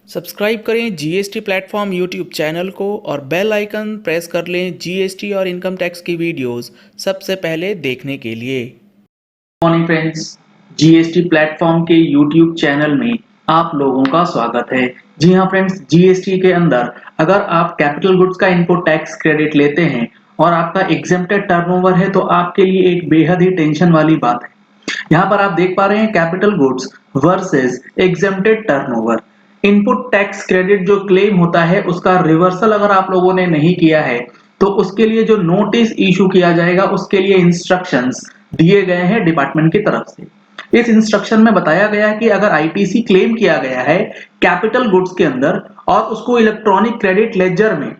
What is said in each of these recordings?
Subscribe करें GST platform YouTube channel को और बेल आइकन प्रेस कर लें जीएसटी और इनकम टैक्स की वीडियोस सबसे पहले देखने के लिए। मॉर्निंग फ्रेंड्स, जीएसटी प्लेटफॉर्म के यूट्यूब चैनल में आप लोगों का स्वागत है। जी हाँ फ्रेंड्स, जीएसटी के अंदर अगर आप कैपिटल गुड्स का इनपुट टैक्स क्रेडिट लेते हैं और आपका एग्जेम्प्टेड टर्नओवर है तो आपके लिए एक बेहद ही टेंशन वाली बात है। यहाँ पर आप देख पा रहे हैं capital goods versus exempted turnover. Input tax credit जो क्लेम होता है उसका रिवर्सल अगर आप लोगों ने नहीं किया है तो उसके लिए जो नोटिस इशू किया जाएगा उसके लिए इंस्ट्रक्शंस दिए गए हैं डिपार्टमेंट की तरफ से। इस इंस्ट्रक्शन में बताया गया है कि अगर आईटीसी क्लेम किया गया है कैपिटल गुड्स के अंदर और उसको इलेक्ट्रॉनिक क्रेडिट लेजर में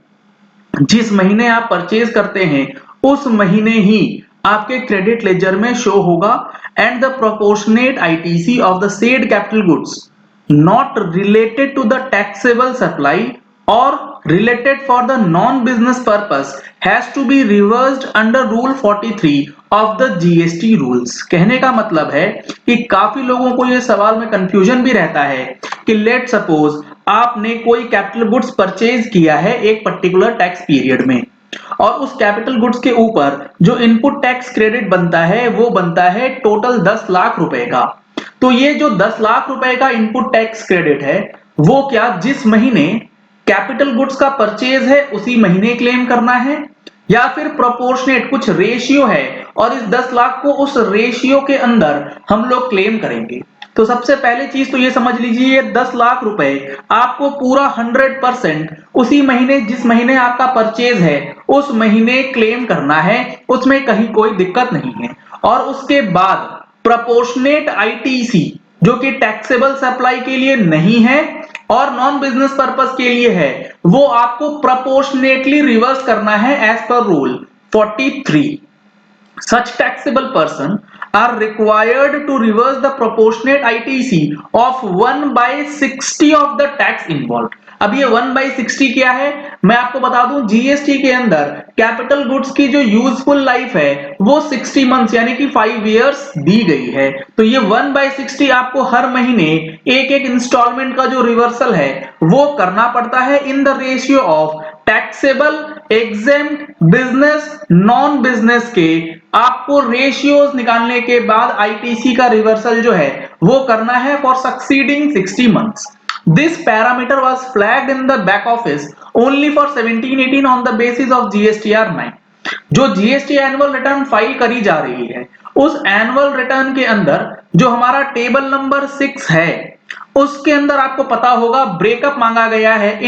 जिस महीने आप परचेज करते हैं उस महीने ही आपके क्रेडिट लेजर में शो होगा and the proportionate ITC of the said capital goods not related to the taxable supply or related for the non-business purpose has to be reversed under rule 43 of the GST rules। कहने का मतलब है कि काफी लोगों को ये सवाल में कंफ्यूजन भी रहता है कि लेट सपोज आपने कोई कैपिटल गुड्स परचेज किया है एक पर्टिकुलर टैक्स पीरियड में और उस कैपिटल गुड्स के ऊपर जो इनपुट टैक्स क्रेडिट बनता है वो बनता है टोटल 10 लाख रुपए का। तो ये जो 10 लाख रुपए का इनपुट टैक्स क्रेडिट है वो क्या जिस महीने कैपिटल गुड्स का परचेज है उसी महीने क्लेम करना है या फिर प्रोपोर्शनेट कुछ रेशियो है और इस 10 लाख को उस रेशियो के अंदर हम लोग क्लेम करेंगे। तो सबसे पहले चीज तो ये समझ लीजिए ये 10 लाख रुपए आपको पूरा 100% उसी महीने जिस महीने आपका परचेज है उस महीने क्लेम करना है, उसमें कहीं कोई दिक्कत नहीं है। और उसके बाद प्रोपोर्शनेट आईटीसी जो कि टैक्सेबल सप्लाई के लिए नहीं है और नॉन बिजनेस पर्पस के लिए है वो आपको प्रोपोर्शनेटली रिवर्स करना है as per rule 43। Such taxable person are required to reverse the proportionate ITC of 1/60 of the tax involved। अब ये 1/60 क्या है मैं आपको बता दूं, जीएसटी के अंदर कैपिटल गुड्स की जो यूजफुल लाइफ है वो 60 मंथ्स यानी कि 5 इयर्स दी गई है। तो ये 1/60 आपको हर महीने एक एक इंस्टॉलमेंट का जो रिवर्सल है वो करना पड़ता है in the ratio of taxable exempt business non business के। आपको रेशियोज निकालने के बाद आईटीसी का रिवर्सल जो है वो करना है for succeeding 60 months. This parameter was flagged in the back office only for 17-18 on the basis of GSTR 9। जो जीएसटी एनुअल रिटर्न फाइल करी जा रही है उस एनुअल रिटर्न के अंदर जो हमारा टेबल नंबर 6 है उसके अंदर आपको पता होगा ब्रेकअप मांगा गया है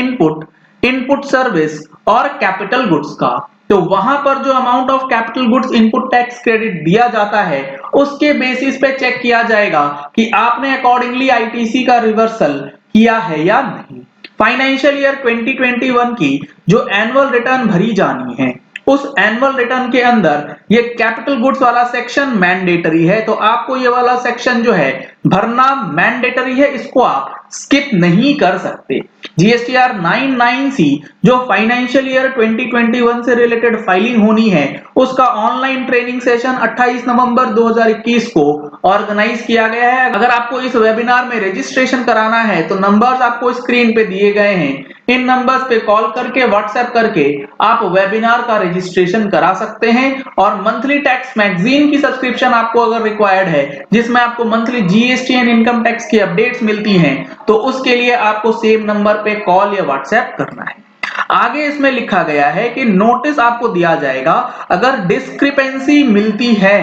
इनपुट सर्विस और कैपिटल गुड्स का। तो वहां पर जो amount of capital goods input tax credit दिया जाता है उसके बेसिस पे चेक किया जाएगा कि आपने अकॉर्डिंगली आईटीसी का रिवर्सल किया है या नहीं। फाइनेंशियल ईयर 2021 की जो एनुअल रिटर्न भरी जानी है उस एनुअल रिटर्न के अंदर ये कैपिटल गुड्स वाला सेक्शन मैंडेटरी है। तो आपको ये वाला सेक्शन जो है भरना मैंडेटरी है, इसको आप स्किप नहीं कर सकते। जीएसटीआर 99C जो फाइनेंशियल ईयर 2021 से रिलेटेड फाइलिंग होनी है उसका ऑनलाइन ट्रेनिंग सेशन 28 नवंबर 2021 को ऑर्गेनाइज किया गया है। अगर आपको इस वेबिनार में रजिस्ट्रेशन कराना है तो नंबर्स आपको स्क्रीन पे दिए गए हैं, इन नंबर्स पे कॉल करके व्हाट्सएप करके आप वेबिनार का रजिस्ट्रेशन करा सकते हैं। और मंथली टैक्स मैगजीन की सब्सक्रिप्शन आपको अगर रिक्वायर्ड है जिसमें आपको monthly GST and income tax की अपडेट्स मिलती हैं तो उसके लिए आपको सेम नंबर पे कॉल या व्हाट्सएप करना है। आगे इसमें लिखा गया है कि नोटिस आपको दिया जाएगा अगर डिस्क्रिपेंसी मिलती है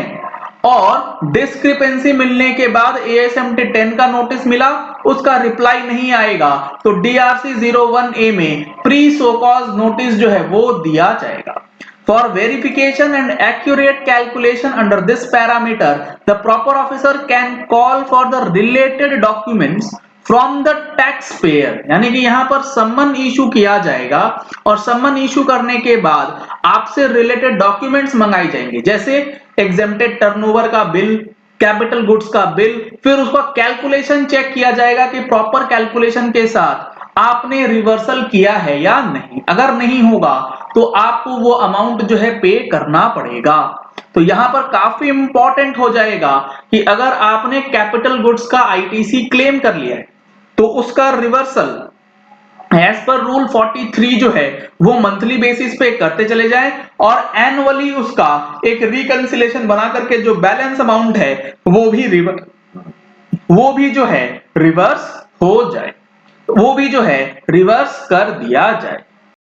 और डिस्क्रिपेंसी मिलने के बाद एएसएमटी 10 का नोटिस मिला उसका रिप्लाई नहीं आएगा तो डीआरसी 01A में प्री सोकॉज नोटिस जो है वो दिया जाएगा। For verification and accurate calculation under this parameter, the proper officer can call for the related documents from the taxpayer। यानी कि यहाँ पर सम्मन इशू किया जाएगा और सम्मन इशू करने के बाद आपसे रिलेटेड डॉक्यूमेंट्स मंगाई जाएंगे जैसे एग्जेम्प्टेड टर्नओवर का बिल, कैपिटल गुड्स का बिल, फिर उसका कैलकुलेशन चेक किया जाएगा कि प्रॉपर कैलकुलेशन के साथ आपने रिवर्सल किया है या नहीं। अगर नहीं होगा तो आपको वो अमाउंट जो है पे करना पड़ेगा। तो यहां पर काफी इंपॉर्टेंट हो जाएगा कि अगर आपने कैपिटल गुड्स का आईटीसी क्लेम कर लिया है तो उसका रिवर्सल एज पर रूल 43 जो है वो मंथली बेसिस पे करते चले जाए और एनुअली उसका एक रिकंसिलेशन बना करके जो बैलेंस अमाउंट है वो भी जो है रिवर्स हो जाए, वो भी जो है रिवर्स कर दिया जाए।